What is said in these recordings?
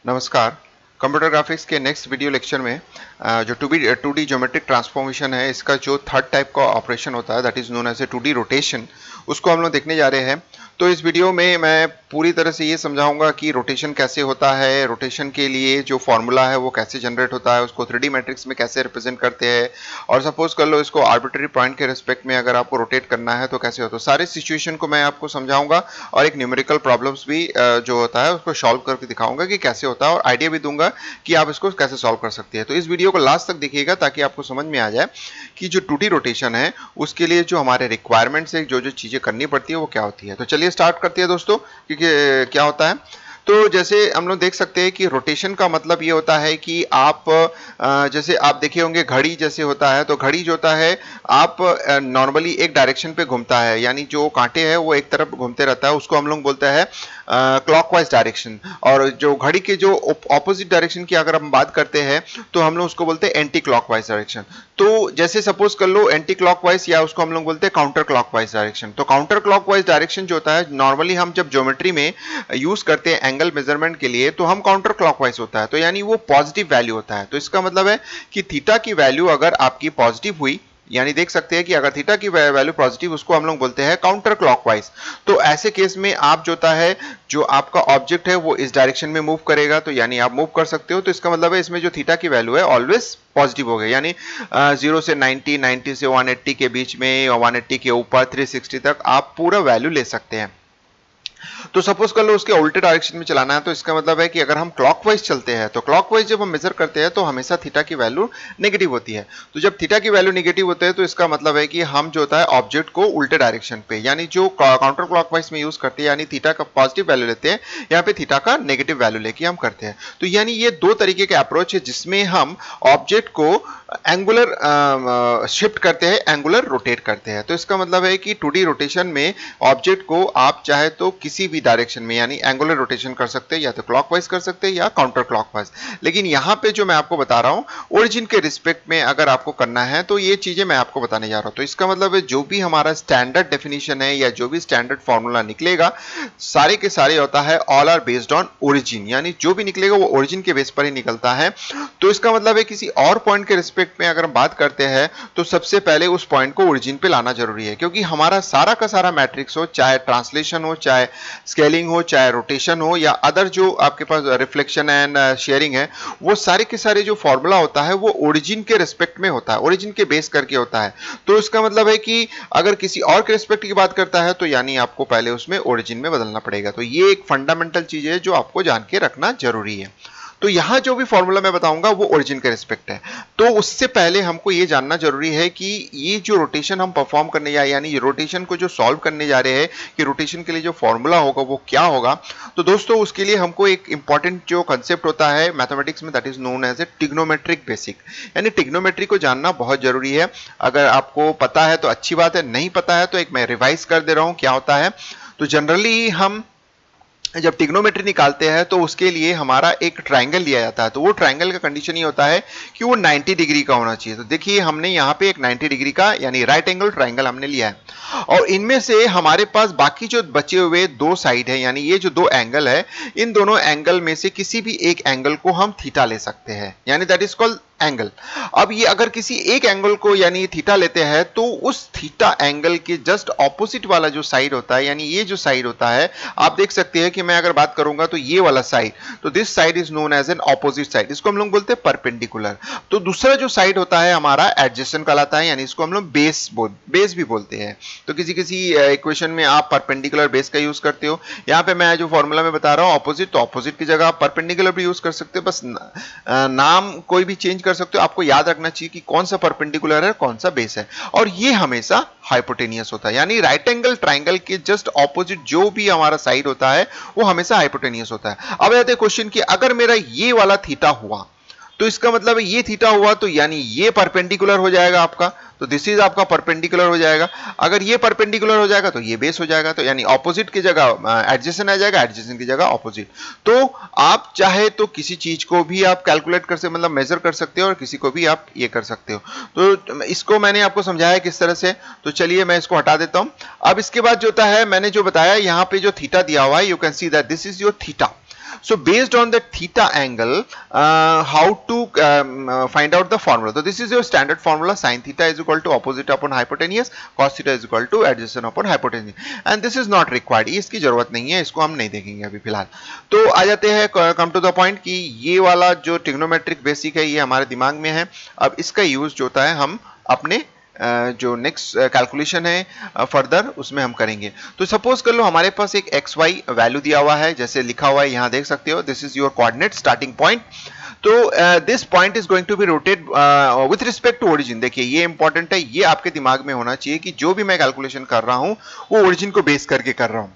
नमस्कार। Computer graphics के next video lecture में जो 2D ज्योमेट्रिक ट्रांसफॉर्मेशन है, इसका जो थर्ड टाइप का ऑपरेशन होता है that is known as a 2D rotation, उसको हम लोग देखने जा रहे हैं। तो इस वीडियो में मैं पूरी तरह से ये समझाऊंगा कि रोटेशन कैसे होता है, रोटेशन के लिए जो फॉर्मूला है वो कैसे जनरेट होता है, उसको 3D मैट्रिक्स में कैसे रिप्रेजेंट करते हैं, और सपोज कर लो इसको आर्बिट्ररी पॉइंट के रिस्पेक्ट में अगर आपको रोटेट करना है तो कैसे होता है। सारे सिचुएशन को मैं आपको समझाऊंगा और एक न्यूमेरिकल प्रॉब्लम्स भी जो होता है उसको सॉल्व करके दिखाऊंगा कि कैसे होता है, और आइडिया भी दूंगा कि आप इसको कैसे सॉल्व कर सकते हैं। तो इस वीडियो को लास्ट तक देखिएगा ताकि आपको समझ में आ जाए कि जो 2D रोटेशन है उसके लिए जो हमारे रिक्वायरमेंट्स है, जो जो चीजें करनी पड़ती है वो क्या होती है। तो चलिए स्टार्ट करते हैं दोस्तों, क्योंकि क्या होता है। तो जैसे हम लोग देख सकते हैं कि रोटेशन का मतलब ये होता है कि आप जैसे आप देखे होंगे घड़ी जैसे होता है, तो घड़ी जो होता है आप नॉर्मली एक डायरेक्शन पे घूमता है, यानी जो कांटे हैं वो एक तरफ घूमते रहता है, उसको हम लोग बोलते हैं क्लॉकवाइज डायरेक्शन। और जो घड़ी के जो ऑपोजिट डायरेक्शन की अगर हम बात करते हैं तो हम लोग उसको बोलते हैं एंटी क्लॉकवाइज डायरेक्शन। तो जैसे सपोज कर लो एंटी क्लॉकवाइज, या उसको हम लोग बोलते हैं काउंटर क्लॉकवाइज डायरेक्शन। तो काउंटर क्लॉकवाइज डायरेक्शन जो होता है नॉर्मली हम जब ज्योमेट्री में यूज करते हैं एंगल मेजरमेंट के लिए, तो हम काउंटर क्लॉकवाइज होता है, तो यानी वो पॉजिटिव वैल्यू होता है। तो इसका मतलब है कि थीटा की वैल्यू अगर आपकी पॉजिटिव हुई, यानी देख सकते हैं कि अगर थीटा की वैल्यू पॉजिटिव, उसको हम लोग बोलते हैं काउंटर क्लॉकवाइज। तो ऐसे केस में आप जो होता है जो आपका ऑब्जेक्ट है वो इस डायरेक्शन में मूव करेगा, तो यानी आप मूव कर सकते हो। तो इसका मतलब है इसमें जो थीटा की वैल्यू है ऑलवेज पॉजिटिव हो गई, यानी 0 से 90, 90 से 180 के बीच में, और 180 के ऊपर 360 तक आप पूरा वैल्यू ले सकते हैं। तो सपोज कर लो उसके उल्टे डायरेक्शन में चलाना है, तो इसका मतलब है कि अगर हम क्लॉकवाइज चलते हैं, तो क्लॉकवाइज जब हम मेजर करते हैं तो हमेशा थीटा की वैल्यू नेगेटिव होती है। तो जब थीटा की वैल्यू नेगेटिव होते हैं तो इसका मतलब है कि हम जो होता है ऑब्जेक्ट को उल्टे डायरेक्शन पे, यानी जो काउंटर क्लॉकवाइज में यूज करते हैं, यानी थीटा का पॉजिटिव वैल्यू लेते हैं, यहाँ पे थीटा का नेगेटिव वैल्यू लेके हम करते हैं। तो यानी ये दो तरीके के अप्रोच है जिसमें हम ऑब्जेक्ट को एंगुलर शिफ्ट करते हैं, एंगुलर रोटेट करते हैं। तो इसका मतलब है कि 2D रोटेशन में ऑब्जेक्ट को आप चाहे तो किसी भी डायरेक्शन में, यानी एंगुलर रोटेशन कर सकते हैं, या तो क्लॉकवाइज कर सकते हैं या काउंटर क्लॉकवाइज। लेकिन यहाँ पे जो मैं आपको बता रहा हूँ ओरिजिन के रिस्पेक्ट में अगर आपको करना है तो ये चीजें मैं आपको बताने जा रहा हूँ। तो इसका मतलब है जो भी हमारा स्टैंडर्ड डेफिनेशन है या जो भी स्टैंडर्ड फॉर्मूला निकलेगा, सारे के सारे होता है all are based on origin, यानी जो भी निकलेगा वो ओरिजिन के बेस पर ही निकलता है। तो इसका मतलब है किसी और पॉइंट के रिस्पेक्ट में अगर हम बात करते हैं तो सबसे पहले उस पॉइंट को ओरिजिन पे लाना जरूरी है, क्योंकि हमारा सारा का सारा मैट्रिक्स हो, चाहे ट्रांसलेशन हो, चाहे स्केलिंग हो, चाहे रोटेशन हो, या अदर जो आपके पास रिफ्लेक्शन एंड शेयरिंग है, वो सारे के सारे जो फॉर्मूला होता है वो ओरिजिन के रिस्पेक्ट में होता है, ओरिजिन के बेस करके होता है। तो इसका मतलब है कि अगर किसी और के रिस्पेक्ट की बात करता है तो यानी आपको पहले उसमें ओरिजिन में बदलना पड़ेगा। तो ये एक फंडामेंटल चीज है जो आपको जान के रखना जरूरी है। तो यहां जो भी फॉर्मूला मैं बताऊंगा वो ओरिजिन के रिस्पेक्ट है। तो उससे पहले हमको ये जानना जरूरी है कि ये जो रोटेशन हम परफॉर्म करने जा, यानी रोटेशन को जो सॉल्व करने जा रहे हैं, कि रोटेशन के लिए जो फॉर्मूला होगा वो क्या होगा। तो दोस्तों उसके लिए हमको एक इंपॉर्टेंट जो कंसेप्ट होता है मैथमेटिक्स में, that is known as a trigonometric basic, यानी ट्रिग्नोमेट्री को जानना बहुत जरूरी है। अगर आपको पता है तो अच्छी बात है, नहीं पता है तो एक मैं रिवाइज कर दे रहा हूं क्या होता है। तो जनरली हम जब ट्रिग्नोमेट्री निकालते हैं तो उसके लिए हमारा एक ट्रायंगल लिया जाता है। तो वो ट्रायंगल का कंडीशन ये होता है कि वो 90 डिग्री का होना चाहिए। तो देखिए हमने यहाँ पे एक 90 डिग्री का यानी राइट एंगल ट्रायंगल हमने लिया है, और इनमें से हमारे पास बाकी जो बचे हुए दो साइड है, यानी ये जो दो एंगल है, इन दोनों एंगल में से किसी भी एक एंगल को हम थीटा ले सकते हैं, यानी दैट इज कॉल्ड एंगल। अब ये अगर किसी एक एंगल को यानी थीटा लेते हैं तो उस थीटा एंगल के जस्ट ऑपोजिट वाला जो साइड होता है, यानी ये जो साइड होता है, आप देख सकते हैं कि मैं अगर बात करूंगा तो ये वाला साइड, तो this side is known as an opposite side, इसको हम लोग बोलते हैं परपेंडिकुलर। तो दूसरा जो साइड होता है हमारा एडजेसेंट कहलाता है, यानी इसको हम लोग बेस भी बोलते हैं। तो किसी किसी इक्वेशन में आप परपेंडिकुलर बेस का यूज करते हो। यहाँ पे मैं जो फॉर्मूला में बता रहा हूँ ऑपोजिट, तो ऑपोजिट की जगह आप परपेंडिकुलर भी यूज कर सकते हो, बस नाम कोई भी चेंज कर सकते हो। आपको याद रखना चाहिए कि कौन सा परपेंडिकुलर है कौन सा बेस है, और ये हमेशा हाइपोटेनियस होता है, यानी राइट एंगल ट्रायंगल के जस्ट ऑपोजिट जो भी हमारा साइड होता है वो हमेशा हाइपोटेनियस होता है। अब आते हैं क्वेश्चन कि अगर मेरा ये वाला थीटा हुआ तो इसका मतलब है ये थीटा हुआ तो यानी ये परपेंडिकुलर हो जाएगा आपका, तो दिस इज आपका परपेंडिकुलर हो जाएगा। अगर ये परपेंडिकुलर हो जाएगा तो ये बेस हो जाएगा, तो यानी ऑपोजिट की जगह एडजेसेंट आ जाएगा, एडजेसेंट की जगह ऑपोजिट। तो आप चाहे तो किसी चीज को भी आप कैलकुलेट कर सकते, मतलब मेजर कर सकते हो, और किसी को भी आप ये कर सकते हो। तो इसको मैंने आपको समझाया किस तरह से, तो चलिए मैं इसको हटा देता हूं। अब इसके बाद जो होता है मैंने जो बताया यहाँ पे जो थीटा दिया हुआ है, you can see that this is your theta. So based on the theta angle, how to find out the formula? So this is your standard formula: sin theta is equal to opposite upon hypotenuse, cos theta is equal to adjacent upon hypotenuse. And this is not required, इसकी जरूरत नहीं है, इसको हम नहीं देखेंगे अभी फिलहाल. तो आ जाते हैं कम टू द पॉइंट कि ये वाला जो ट्रिग्नोमेट्रिक बेसिक है ये हमारे दिमाग में है. अब इसका यूज जो होता है हम अपने जो नेक्स्ट कैलकुलेशन है फर्दर उसमें हम करेंगे. तो सपोज कर लो हमारे पास एक एक्स वाई वैल्यू दिया हुआ है, जैसे लिखा हुआ है यहाँ देख सकते हो, this is your coordinate starting point. तो this point is going to be rotate with respect to origin. देखिए ये इंपॉर्टेंट है, ये आपके दिमाग में होना चाहिए कि जो भी मैं कैलकुलेशन कर रहा हूं वो ओरिजिन को बेस करके कर रहा हूं.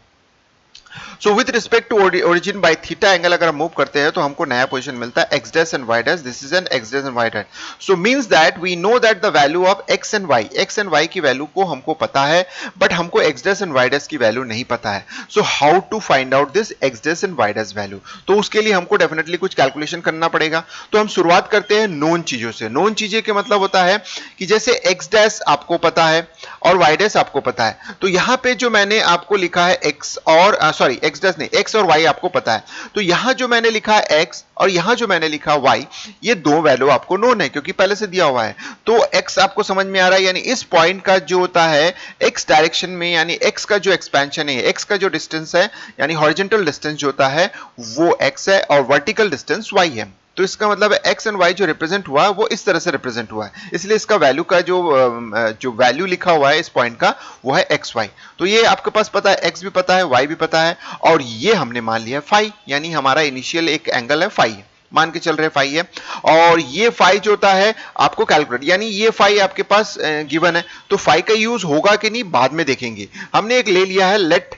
So with respect to origin by theta angle अगर हम मूव करते हैं तो हमको नया पोजीशन मिलता है x dash and y dash. This is an x dash and y dash. So means that we know that the value of x and y की वैल्यू को हमको पता है, बट हमको x dash and y dash की value नहीं पता है. So how to find out this x dash and y dash value? तो उसके लिए हमको डेफिनेटली कुछ कैलकुलेशन करना पड़ेगा. तो हम शुरुआत करते हैं नोन चीजों से. नोन चीजें के मतलब होता है कि जैसे x dash आपको पता है और y dash आपको पता है. तो यहाँ पे जो मैंने आपको लिखा है x और सॉरी x dash नहीं, x और y आपको पता है. तो यहां जो मैंने लिखा है x और यहां जो मैंने लिखा y, ये दो वैल्यू आपको नोन है क्योंकि पहले से दिया हुआ है. तो x आपको समझ में आ रहा है, यानी इस पॉइंट का जो होता है x डायरेक्शन में, यानी x का जो एक्सपेंशन है, x का जो डिस्टेंस है, यानी हॉरिजॉन्टल डिस्टेंस जो होता है वो x है और वर्टिकल डिस्टेंस y है. तो इसका मतलब है x एंड y जो रिप्रेजेंट हुआ है वो इस तरह से रिप्रेजेंट हुआ है, इसलिए इसका वैल्यू का जो वैल्यू लिखा हुआ है इस पॉइंट का वो है xy. तो ये आपके पास पता है, x भी पता है, y भी पता है, और ये हमने मान लिया फाई, यानी हमारा इनिशियल एक एंगल है फाई, मान के चल रहे फाई है. और ये फाई जो होता है आपको कैलकुलेट, यानी ये फाई आपके पास गिवन है. तो फाई का यूज होगा कि नहीं बाद में देखेंगे. हमने एक ले लिया है, let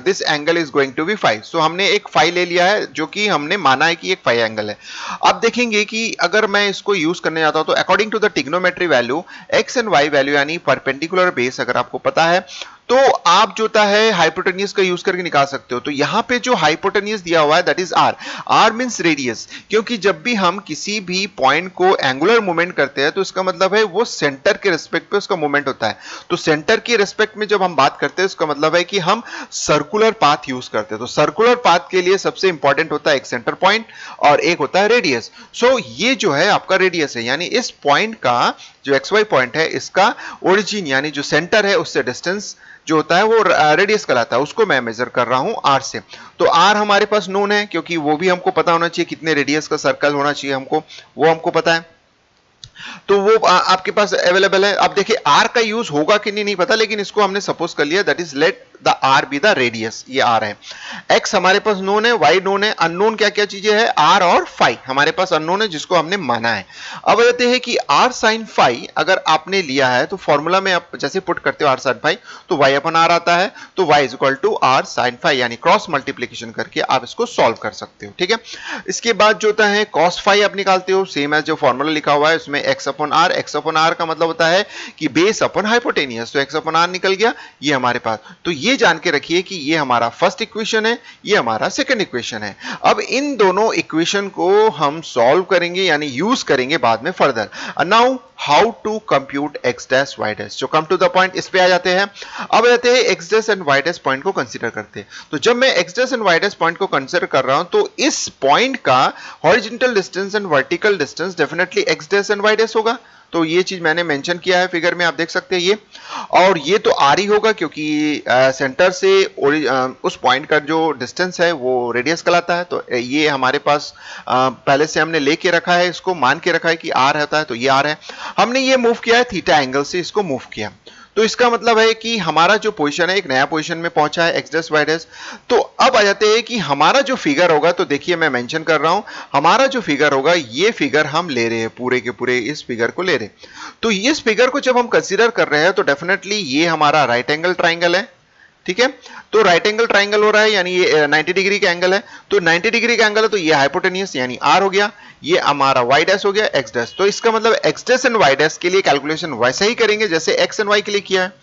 this angle is going to be phi. So हमने एक फाई ले लिया है जो कि हमने माना है कि एक फाई एंगल है. अब देखेंगे कि अगर मैं इसको यूज करने जाता हूं तो according to the trigonometry value X and Y value यानी परपेंडिकुलर बेस अगर आपको पता है तो आप जो होता है हाइपोटेन्यूज का यूज करके निकाल सकते हो. तो यहां पे जो हाइपोटेन्यूज दिया हुआ है that is R. R means radius, क्योंकि जब भी हम किसी भी पॉइंट को एंगुलर मूवमेंट करते हैं तो इसका मतलब है वो सेंटर के रिस्पेक्ट पे उसका मूवमेंट होता है. तो सेंटर के रिस्पेक्ट में जब हम बात करते हैं इसका मतलब है कि हम सर्कुलर पाथ यूज करते हैं. तो सर्कुलर पाथ के लिए सबसे इंपॉर्टेंट होता है एक सेंटर पॉइंट और एक होता है रेडियस. सो ये जो है आपका रेडियस है, यानी इस पॉइंट का जो एक्स वाई पॉइंट है इसका ओरिजिन यानी जो सेंटर है उससे डिस्टेंस जो होता है वो रेडियस कहलाता है, उसको मैं मेजर कर रहा हूं आर से. तो आर हमारे पास नोन है क्योंकि वो भी हमको पता होना चाहिए कितने रेडियस का सर्कल होना चाहिए हमको, वो हमको पता है. तो वो आपके पास अवेलेबल है. अब देखिए आर का यूज होगा कि नहीं पता, लेकिन इसको हमने सपोज कर लिया that is let the R be the radius. ये आर है. एक्स हमारे पास नोन है, वाई नोन है, अननोन क्या क्या चीजें हैं, आर और फाई हमारे पास अननोन है जिसको हमने माना है. अब कहते हैं कि आर साइन फाई अगर आपने लिया है तो फॉर्मूला में आप जैसे पुट करते हो आर साइन फाई तो वाई अपन आर आता है. तो Y is equal to R sine phi, यानी क्रॉस मल्टीप्लीकेशन करके आप इसको सॉल्व कर सकते हो. ठीक है. इसके बाद जो होता है कॉस फाई आप निकालते हो, सेम एज जो फॉर्मूला लिखा हुआ है उसमें X upon R. X upon R का मतलब होता है कि बेस अपॉन हाइपोटेनियस. तो एक्स अपॉन आर निकल गया ये हमारे पास. तो ये जान के रखिए कि ये हमारा फर्स्ट इक्वेशन है, ये हमारा सेकंड इक्वेशन है. अब इन दोनों इक्वेशन को हम सॉल्व करेंगे यानी यूज करेंगे बाद में further. Now how to compute X dash Y dash. जो कम टू द पॉइंट इस पे आ जाते हैं. अब आते हैं X dash and Y dash point को कंसीडर करते हैं. तो जब मैं X dash and Y dash point को कंसीडर कर रहा हूं तो इस पॉइंट का horizontal distance and vertical distance definitely X dash and Y dash होगा. तो ये चीज मैंने मेंशन किया है फिगर में, आप देख सकते हैं ये. और ये तो आर ही होगा क्योंकि सेंटर से उस पॉइंट का जो डिस्टेंस है वो रेडियस कहलाता है. तो ये हमारे पास पहले से हमने लेके रखा है, इसको मान के रखा है कि आर होता है, तो ये आर है. हमने ये मूव किया है थीटा एंगल से, इसको मूव किया. तो इसका मतलब है कि हमारा जो पोजीशन है एक नया पोजीशन में पहुंचा है एक्स डैश वाई डैश. तो अब आ जाते हैं कि हमारा जो फिगर होगा, तो देखिए मैं मेंशन कर रहा हूं हमारा जो फिगर होगा ये फिगर हम ले रहे हैं, पूरे के पूरे इस फिगर को ले रहे हैं. तो इस फिगर को जब हम कंसीडर कर रहे हैं तो डेफिनेटली ये हमारा राइट एंगल ट्राइंगल है. ठीक है. तो राइट एंगल ट्राइंगल हो रहा है यानी ये 90 डिग्री का एंगल है. तो 90 डिग्री का एंगल है तो ये हाइपोटेनियस यानी आर हो गया, ये हमारा वाई डैश हो गया एक्स डैश. तो इसका मतलब X dash and Y dash के लिए कैलकुलेशन वैसे ही करेंगे जैसे एक्स एंड वाई के लिए किया है.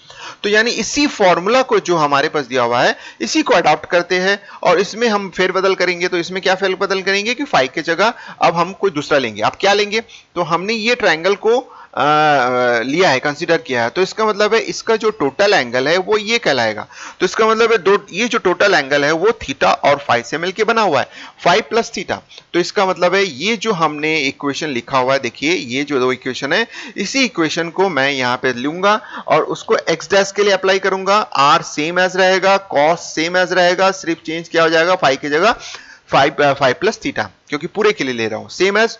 तो यानी इसी फॉर्मूला को जो हमारे पास दिया हुआ है इसी को अडॉप्ट करते हैं और इसमें हम फेरबदल करेंगे. तो इसमें क्या फेरबदल करेंगे कि फाई की जगह अब हम कोई दूसरा लेंगे. अब क्या लेंगे, तो हमने ये ट्राइंगल को लिया है, कंसीडर किया है, तो इसका मतलब है इसका जो टोटल एंगल है वो ये कहलाएगा। तो इसका मतलब है ये जो टोटल एंगल है वो थीटा और फाई से मिलकर बना हुआ है, फाई प्लस थीटा। तो इसका मतलब है ये जो हमने इक्वेशन लिखा हुआ है, देखिए ये जो दो इक्वेशन है, इसी इक्वेशन को मैं यहाँ पे लूंगा और उसको एक्स डैश के लिए अप्लाई करूंगा। आर सेम एज रहेगा, कॉस सेम एज रहेगा, सिर्फ चेंज क्या हो जाएगा, फाई की जगह फाइव प्लस थीटा, क्योंकि पूरे के लिए ले रहा हूं, सेम एज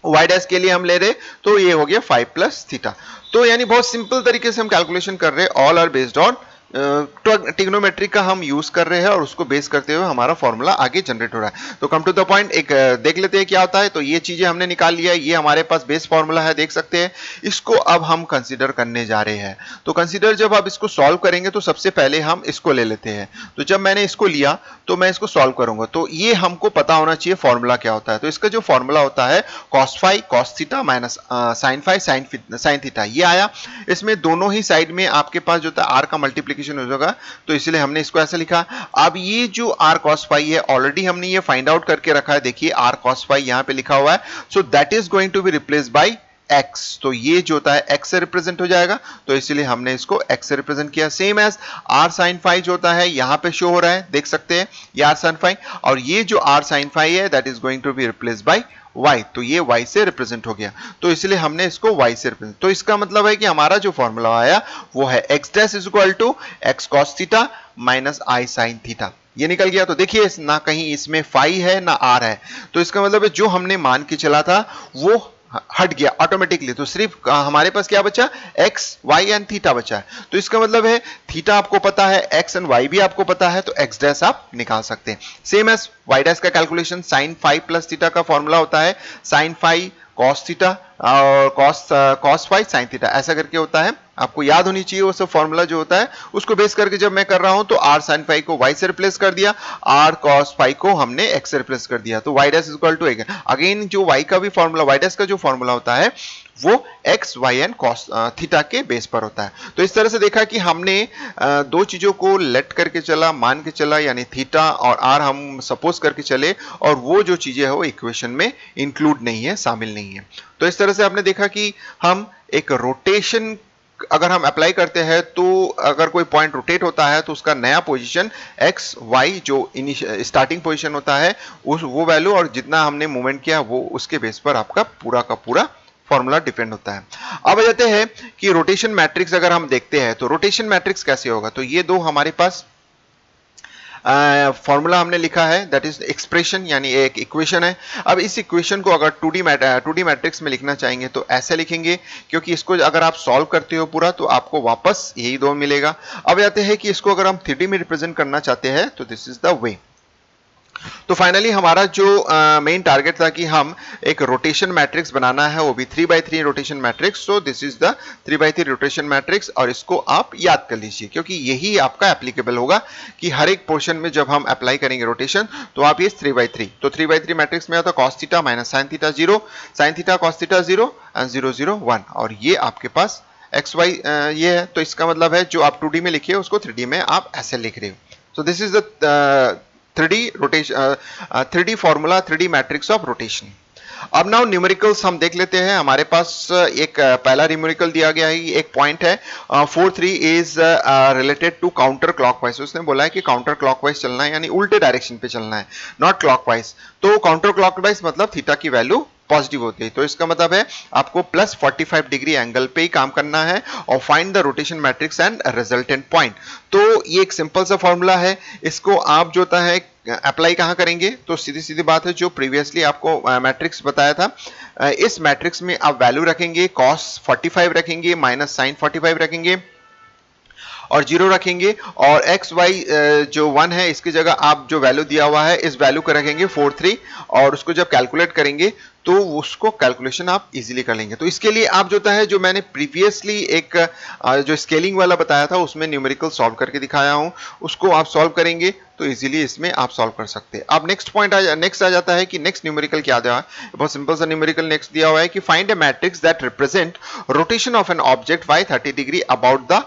वाई डैश के लिए हम ले रहे, तो ये हो गया 5 प्लस थीटा। तो यानी बहुत सिंपल तरीके से हम कैलकुलेशन कर रहे हैं, all are based on trigonometry का हम यूज कर रहे हैं और उसको बेस करते हुए हमारा फॉर्मूला आगे जनरेट हो रहा है। तो कम टू द पॉइंट, एक देख लेते हैं क्या होता है। तो ये चीजें हमने निकाल लिया है, ये हमारे पास बेस फॉर्मूला है, देख सकते हैं। इसको अब हम कंसीडर करने जा रहे हैं। तो कंसीडर जब आप इसको सॉल्व करेंगे तो सबसे पहले हम इसको ले लेते हैं। तो जब मैंने इसको लिया तो मैं इसको सॉल्व करूंगा, तो ये हमको पता होना चाहिए फॉर्मूला क्या होता है। तो इसका जो फॉर्मूला होता है cos phi cos theta minus sine phi sine theta, ये आया। इसमें दोनों ही साइड में आपके पास जो था आर का मल्टीप्लीकेशन हो जाएगा, तो इसलिए हमने इसको ऐसे लिखा। अब ये जो आर कॉस फाई है, ऑलरेडी हमने ये फाइंड आउट करके रखा है, देखिए आर कॉस फाई यहां पे लिखा हुआ है। So that is going to be replaced by x, तो ये जो होता है x से रिप्रेजेंट हो जाएगा, तो इसलिए हमने इसको x से रिप्रेजेंट किया। Same as r sin phi जो होता है यहां पे शो हो रहा है, देख सकते हैं ये r sin फाई, और ये जो r sin फाई है that is going to be replaced by y, तो ये y से रिप्रेजेंट हो गया, तो इसलिए हमने इसको y से रिप्रेजेंट। तो इसका मतलब है कि हमारा जो फॉर्मूला आया वो है x dash is equal to x cos theta minus i sin theta, ये निकल गया। तो देखिए ना कहीं इसमें फाई है ना आर है, तो इसका मतलब है जो हमने मान के चला था वो हट गया ऑटोमेटिकली। तो सिर्फ हमारे पास क्या बचा, x y एंड थीटा बचा है। तो इसका मतलब है थीटा आपको पता है, x एंड y भी आपको पता है, तो x डैश आप निकाल सकते हैं। सेम एज y डैश का calculation sine phi plus theta का फॉर्मूला होता है साइन फाई कॉस थीटा और कॉस फाई साइन थीटा, ऐसा करके होता है। आपको याद होनी चाहिए वो सब फॉर्मूला जो होता है, उसको बेस करके जब मैं कर रहा हूं तो r sin फाई को y से रिप्लेस कर दिया, r cos फाई को हमने x से रिप्लेस कर दिया, तो y dash is equal to again जो y का भी फॉर्मूला, y डैश का जो फॉर्मूला होता है वो x y and cos theta के बेस पर होता है। तो इस तरह से देखा कि हमने दो चीजों को लेट करके चला, मान के चला, यानी थीटा और r हम सपोज करके चले, और वो जो चीजें है वो इक्वेशन में इंक्लूड नहीं है, शामिल नहीं है। तो इस तरह से आपने देखा कि हम एक रोटेशन अगर हम अप्लाई करते हैं, तो अगर कोई पॉइंट रोटेट होता है तो उसका नया पोजीशन x y जो स्टार्टिंग पोजीशन होता है उस वो वैल्यू और जितना हमने मूवमेंट किया वो उसके बेस पर आपका पूरा का पूरा फॉर्मूला डिपेंड होता है। अब आ जाते हैं कि रोटेशन मैट्रिक्स अगर हम देखते हैं तो रोटेशन मैट्रिक्स कैसे होगा। तो ये दो हमारे पास फॉर्मूला हमने लिखा है, दैट इज एक्सप्रेशन, यानी एक इक्वेशन है। अब इस इक्वेशन को अगर 2D मैट्रिक्स में लिखना चाहेंगे तो ऐसे लिखेंगे, क्योंकि इसको अगर आप सॉल्व करते हो पूरा तो आपको वापस यही दो मिलेगा। अब आते हैं कि इसको अगर हम 3D में रिप्रेजेंट करना चाहते हैं तो दिस इज द वे। तो फाइनली हमारा जो मेन टारगेट था कि हम एक रोटेशन मैट्रिक्स बनाना है, वो भी 3x3 rotation matrix. So this is the 3x3 rotation matrix, और इसको आप याद कर लीजिए क्योंकि यही आपका एप्लीकेबल होगा कि हर एक पोर्शन में जब हम अप्लाई करेंगे रोटेशन तो आप ये 3x3, तो 3x3 मैट्रिक्स में आता है cos theta minus sin theta 0, sin theta cos theta 0 and 0 0 1, और ये आपके पास एक्स वाई ये है। तो इसका मतलब है जो आप 2D में लिखिए उसको 3D में आप ऐसे लिख रहे हो। सो this is the 3D rotation 3D formula 3D matrix of rotation. अब नाउ न्यूमेरिकल्स हम देख लेते हैं। हमारे पास एक पहला न्यूमेरिकल दिया गया है, एक पॉइंट है 4 3 is related to counter clockwise. उसने बोला है कि काउंटर क्लॉकवाइज चलना है, यानी उल्टे डायरेक्शन पे चलना है, नॉट क्लॉकवाइज। तो काउंटर क्लॉकवाइज मतलब थीटा की वैल्यू पॉजिटिव होती है, तो इसका मतलब है आपको प्लस 45 डिग्री एंगल पे ही काम करना है और find the rotation matrix and resultant point. तो ये एक सिंपल सा फॉर्मूला है, इसको आप जो है अप्लाई कहां करेंगे, तो सीधी सीधी बात है जो प्रीवियसली आपको मैट्रिक्स बताया था, इस मैट्रिक्स में आप वैल्यू रखेंगे, cos 45 रखेंगे माइनस sin 45 रखेंगे और 0 रखेंगे, और x y जो 1 है इसकी जगह आप जो वैल्यू दिया हुआ है इस वैल्यू को रखेंगे 4 3, और उसको जब कैलकुलेट करेंगे तो उसको कैलकुलेशन आप इजीली कर लेंगे। तो इसके लिए आप जो है जो मैंने प्रीवियसली एक जो स्केलिंग वाला बताया था उसमें न्यूमेरिकल सॉल्व करके दिखाया हूं, उसको आप सॉल्व करेंगे तो इजीली इसमें आप सॉल्व कर सकते हैं। अब नेक्स्ट आ जाता है कि नेक्स्ट न्यूमेरिकल क्या दिया है। बहुत सिंपल सा न्यूमेरिकल नेक्स्ट दिया हुआ है कि find a matrix that represent rotation of an object by 30 degree about the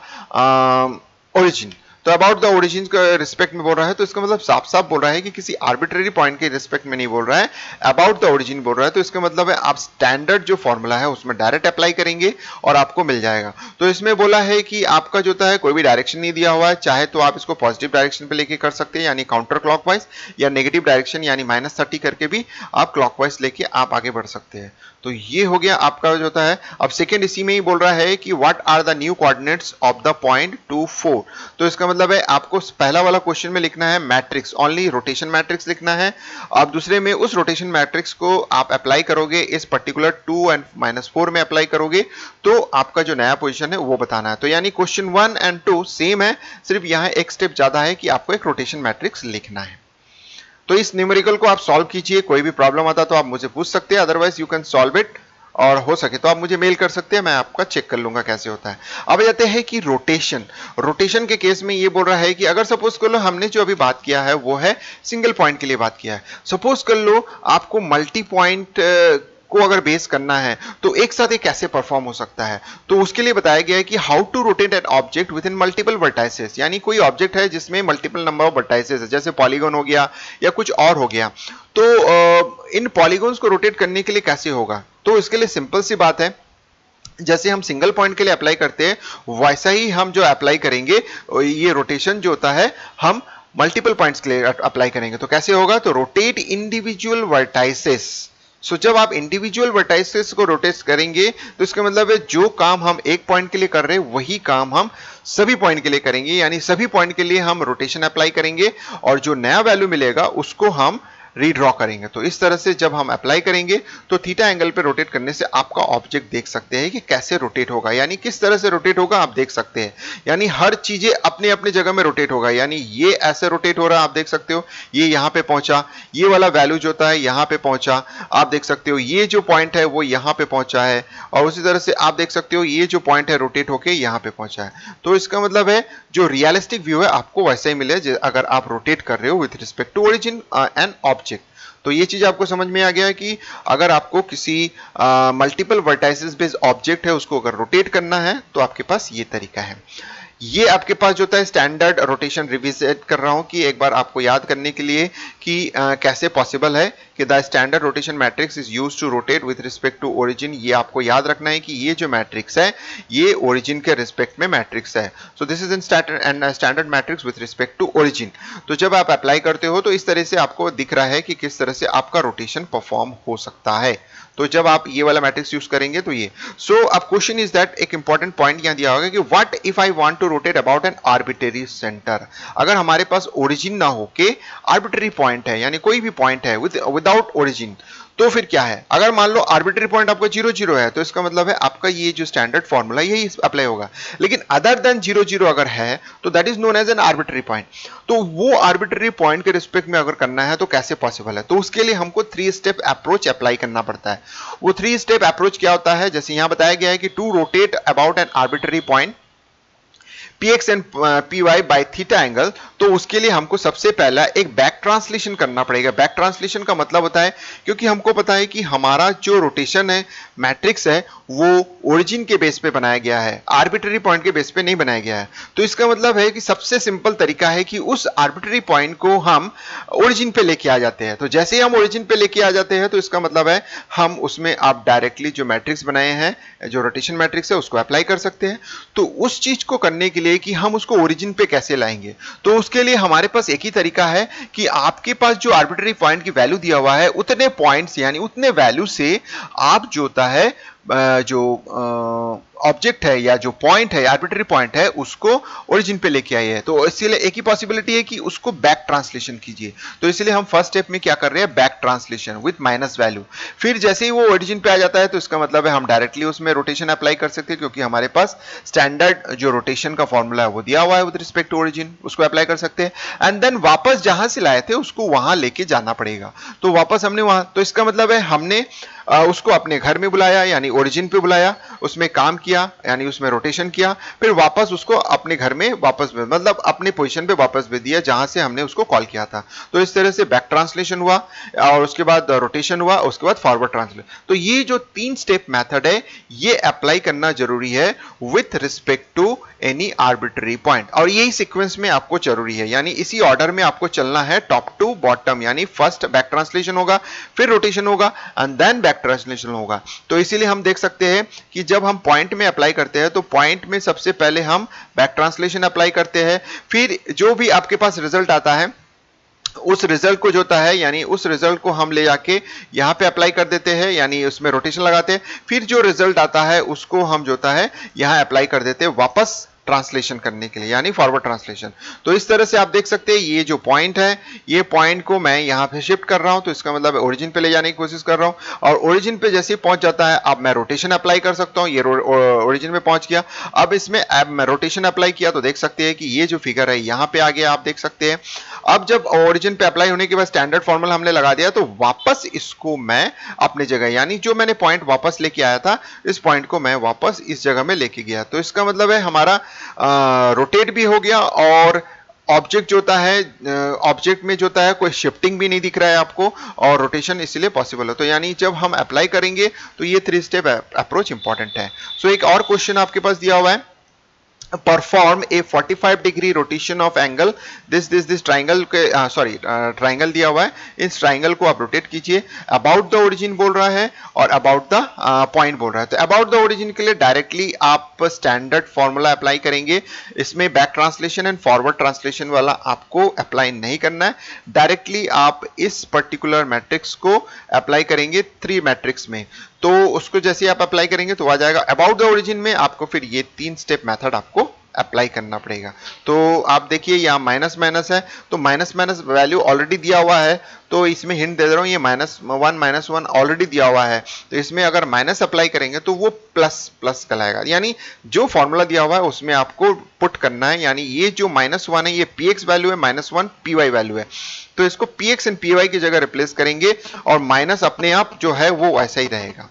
origin. तो तो अबाउट द ओरिजिन का रिस्पेक्ट में बोल रहा है, तो इसका मतलब साफ साफ बोल रहा है कि किसी आर्बिट्रेरी पॉइंट के रिस्पेक्ट में नहीं बोल रहा है, अबाउट द ओरिजिन बोल रहा है। तो इसका मतलब है आप स्टैंडर्ड जो फॉर्मूला है उसमें डायरेक्ट अप्लाई करेंगे और आपको मिल जाएगा। तो इसमें बोला है कि आपका जो है कोई भी डायरेक्शन नहीं दिया हुआ है, चाहे तो आप इसको पॉजिटिव डायरेक्शन पे लेके कर सकते हैं यानी काउंटर क्लॉकवाइज, या नेगेटिव डायरेक्शन यानी -30 करके भी आप क्लॉकवाइज लेके आप आगे बढ़ सकते हैं। तो ये हो गया आपका जो है। अब सेकंड इसी में ही बोल रहा है कि what are the new coordinates of the point 2 4। तो इसका मतलब है आपको पहला वाला क्वेश्चन में लिखना है मैट्रिक्स, ओनली रोटेशन मैट्रिक्स लिखना है। अब दूसरे में उस रोटेशन मैट्रिक्स को आप अप्लाई करोगे इस पर्टिकुलर 2 एंड -4 में अप्लाई करोगे, तो आपका जो नया पोजीशन है वो बताना है। तो यानी क्वेश्चन 1 एंड 2 सेम है, सिर्फ यहाँ एक स्टेप ज्यादा है कि आपको एक रोटेशन मैट्रिक्स लिखना है। तो इस न्यूमेरिकल को आप सॉल्व कीजिए, कोई भी प्रॉब्लम आता तो आप मुझे पूछ सकते हैं, otherwise you can solve it, और हो सके तो आप मुझे मेल कर सकते हैं, मैं आपका चेक कर लूंगा कैसे होता है। अब जाते हैं कि रोटेशन के केस में ये बोल रहा है कि अगर सपोज कर लो हमने जो अभी बात किया है वो है सिंगल पॉइंट के लिए बात किया है, सपोज कर लो आपको मल्टी पॉइंट को अगर बेस करना है तो एक साथ ये कैसे परफॉर्म हो सकता है। तो उसके लिए बताया गया है कि how to rotate an object within multiple vertices, यानी कोई ऑब्जेक्ट है जिसमें मल्टीपल नंबर ऑफ वर्टाइसेस है, जैसे पॉलीगन हो गया या कुछ और हो गया, तो इन पॉलीगॉन्स को रोटेट करने के लिए कैसे होगा। तो इसके लिए सिंपल सी बात है, जैसे हम सिंगल पॉइंट के लिए अप्लाई करते हैं वैसा ही हम जो अप्लाई करेंगे ये रोटेशन जो होता है हम मल्टीपल पॉइंट्स के लिए अप्लाई करेंगे। तो कैसे होगा, तो रोटेट इंडिविजुअल वर्टाइसेस। सो जब आप इंडिविजुअल वर्टाइसेस को रोटेट करेंगे तो इसका मतलब है जो काम हम एक पॉइंट के लिए कर रहे हैं वही काम हम सभी पॉइंट के लिए करेंगे, यानी सभी पॉइंट के लिए हम रोटेशन अप्लाई करेंगे और जो नया वैल्यू मिलेगा उसको हम रीड्रॉ करेंगे। तो इस तरह से जब हम अप्लाई करेंगे तो थीटा एंगल पे रोटेट करने से आपका ऑब्जेक्ट देख सकते हैं कि कैसे रोटेट होगा, यानी किस तरह से रोटेट होगा आप देख सकते हैं। यानी हर चीजें अपने अपने जगह में रोटेट होगा, यानी ये ऐसे रोटेट हो रहा है आप देख सकते हो, ये यहाँ पे पहुंचा, ये वाला वैल्यू जो होता है यहाँ पे पहुंचा, आप देख सकते हो ये जो पॉइंट है वो यहाँ पे पहुंचा है, और उसी तरह से आप देख सकते हो ये जो पॉइंट है रोटेट होके यहाँ पे पहुंचा है। तो इसका मतलब है जो रियलिस्टिक व्यू है आपको वैसा ही मिले अगर आप रोटेट कर रहे हो with respect to origin and object. तो ये चीज आपको समझ में आ गया है कि अगर आपको किसी मल्टीपल वर्टाइसेस बेस्ड ऑब्जेक्ट है उसको अगर रोटेट करना है तो आपके पास ये तरीका है। ये आपके पास जो होता है स्टैंडर्ड रोटेशन रिविजिट कर रहा हूं कि एक बार आपको याद करने के लिए कि कैसे पॉसिबल है कि the standard rotation matrix is used to rotate with respect to origin. ये आपको याद रखना है कि ये जो मैट्रिक्स है ये ओरिजिन के रिस्पेक्ट में मैट्रिक्स है। So this is in standard matrix with respect to origin. तो जब आप अप्लाई करते हो तो इस तरह से आपको दिख रहा है कि किस तरह से आपका रोटेशन परफॉर्म हो सकता है। तो जब आप ये वाला मैट्रिक्स यूज करेंगे तो ये अब क्वेश्चन इज दैट एक इंपॉर्टेंट पॉइंट यहां दिया होगा कि what if I want to rotate about an arbitrary centre. अगर हमारे पास ओरिजिन ना हो के आर्बिट्रेरी पॉइंट है, यानी कोई भी पॉइंट है विदाउट ओरिजिन, तो फिर क्या है, अगर मान लो आर्बिट्रेरी पॉइंट आपका 0 0 है तो इसका मतलब है आपका ये जो स्टैंडर्ड फॉर्मूला यही अप्लाई होगा। लेकिन अदर देन 0 0 अगर है तो that is known as an arbitrary point. तो वो आर्बिट्रेरी पॉइंट के रिस्पेक्ट में अगर करना है तो कैसे पॉसिबल है, तो उसके लिए हमको 3 स्टेप अप्रोच अप्लाई करना पड़ता है। वो 3 स्टेप अप्रोच क्या होता है, जैसे यहां बताया गया है कि to rotate about an arbitrary point px and py by theta angle, तो उसके लिए हमको सबसे पहला एक बैक ट्रांसलेशन करना पड़ेगा। बैक ट्रांसलेशन का मतलब होता है, क्योंकि हमको पता है कि हमारा जो रोटेशन है मैट्रिक्स है वो ओरिजिन के बेस पे बनाया गया है, आर्बिट्रेरी पॉइंट के बेस पे नहीं बनाया गया है। तो इसका मतलब है कि सबसे सिंपल तरीका है कि उस आर्बिट्रेरी पॉइंट को हम ओरिजिन पे लेके आ जाते हैं। तो जैसे ही हम ओरिजिन पे लेके आ जाते हैं तो इसका मतलब है हम उसमें आप डायरेक्टली जो मैट्रिक्स बनाए हैं, जो रोटेशन मैट्रिक्स है, उसको अप्लाई कर सकते हैं। तो उस चीज को करने के लिए कि हम उसको ओरिजिन पे कैसे लाएंगे, तो उसके लिए हमारे पास एक ही तरीका है कि आपके पास जो आर्बिट्रेरी पॉइंट की वैल्यू दिया हुआ है उतने पॉइंट्स यानी उतने वैल्यू से आप जो होता है जो ऑब्जेक्ट है या जो पॉइंट है, आर्बिट्रेरी पॉइंट है, उसको ओरिजिन पे लेके आए हैं। तो इसलिए एक ही पॉसिबिलिटी है कि उसको बैक ट्रांसलेशन कीजिए। तो इसलिए हम फर्स्ट स्टेप में क्या कर रहे हैं, back translation with minus value. फिर जैसे ही वो ओरिजिन पे आ जाता है तो इसका मतलब है हम डायरेक्टली उसमें रोटेशन अप्लाई कर सकते हैं, क्योंकि हमारे पास स्टैंडर्ड जो रोटेशन का फॉर्मूला है वो दिया हुआ है विद रिस्पेक्ट टू ओरिजिन, उसको अप्लाई कर सकते हैं। एंड देन वापस जहां से लाए थे उसको वहां लेके जाना पड़ेगा। तो वापस हमने वहां, तो इसका मतलब है हमने उसको अपने घर में बुलाया यानी ओरिजिन पे बुलाया, उसमें काम किया यानी उसमें रोटेशन किया, फिर वापस उसको अपने घर में वापस मतलब अपने पोजीशन पे वापस भेज दिया जहां से हमने उसको कॉल किया था। तो इस तरह से बैक ट्रांसलेशन हुआ और उसके बाद रोटेशन हुआ, उसके बाद फॉरवर्ड ट्रांसलेशन। तो ये जो 3 स्टेप मेथड है ये अप्लाई करना जरूरी है with respect to any arbitrary point. और यही सीक्वेंस में आपको जरूरी है, यानी इसी ऑर्डर में आपको चलना है टॉप टू बॉटम, यानी फर्स्ट बैक ट्रांसलेशन होगा, फिर रोटेशन होगा एंड देन बैक ट्रांसलेशन होगा। तो इसीलिए हम देख सकते हैं कि जब हम पॉइंट में अप्लाई करते हैं तो पॉइंट में सबसे पहले हम बैक ट्रांसलेशन अप्लाई करते हैं, फिर जो भी आपके पास रिजल्ट आता है उस रिजल्ट को जो होता है, यानी उस रिजल्ट को हम ले जाके यहाँ पे अप्लाई कर देते हैं, यानी उसमें रोटेशन लगाते हैं, फिर जो रिजल्ट आता है उसको हम जो होता है यहाँ अप्लाई कर देते हैं वापस ट्रांसलेशन करने के लिए, यानी फॉरवर्ड ट्रांसलेशन। तो इस तरह से आप देख सकते हैं ये जो पॉइंट है, ये पॉइंट को मैं यहाँ पे शिफ्ट कर रहा हूँ, तो इसका मतलब ओरिजिन पे ले जाने की कोशिश कर रहा हूँ, और ओरिजिन पे जैसे ही पहुंच जाता है अब मैं रोटेशन अप्लाई कर सकता हूँ। ये ओरिजिन में पहुंच गया, अब इसमें अब मैं रोटेशन अप्लाई किया तो देख सकते हैं कि ये जो फिगर है यहाँ पे आ गया, आप देख सकते हैं। अब जब ओरिजिन पे अप्लाई होने के बाद स्टैंडर्ड फॉर्मूला हमने लगा दिया, तो वापस इसको मैं अपने जगह, यानी जो मैंने पॉइंट वापस लेके आया था, इस पॉइंट को मैं वापस इस जगह में लेके गया। तो इसका मतलब है हमारा रोटेट भी हो गया, और ऑब्जेक्ट जो होता है, ऑब्जेक्ट में जो होता है कोई शिफ्टिंग भी नहीं दिख रहा है आपको, और रोटेशन इसलिए पॉसिबल है। तो यानी जब हम अप्लाई करेंगे तो ये 3 स्टेप अप्रोच इंपॉर्टेंट है। सो एक और क्वेश्चन आपके पास दिया हुआ है, perform a 45 degree rotation of angle this triangle के ट्राइंगल दिया हुआ है, इस ट्राइंगल को आप रोटेट कीजिए। अबाउट द ओरिजिन बोल रहा है और अबाउट द पॉइंट बोल रहा है। तो अबाउट द ओरिजिन के लिए डायरेक्टली आप स्टैंडर्ड फॉर्मूला अप्लाई करेंगे, इसमें back translation and forward translation वाला आपको अप्लाई नहीं करना है, डायरेक्टली आप इस पर्टिकुलर मैट्रिक्स को अप्लाई करेंगे 3 मैट्रिक्स में। तो उसको जैसे आप अप्लाई करेंगे तो आ जाएगा। अबाउट द ओरिजिन में आपको फिर ये 3 स्टेप मेथड आपको अप्लाई करना पड़ेगा। तो आप देखिए यहाँ माइनस माइनस है, तो माइनस माइनस वैल्यू ऑलरेडी दिया हुआ है, तो इसमें हिंट दे दे रहा हूँ, ये -1 ऑलरेडी दिया हुआ है, तो इसमें अगर माइनस अप्लाई करेंगे तो वो प्लस प्लस कहलाएगा, यानी जो फॉर्मूला दिया हुआ है उसमें आपको पुट करना है, यानी ये जो -1 है ये px वैल्यू है, -1 py वैल्यू है, तो इसको px एंड py की जगह रिप्लेस करेंगे और माइनस अपने आप जो है वो ऐसा ही रहेगा।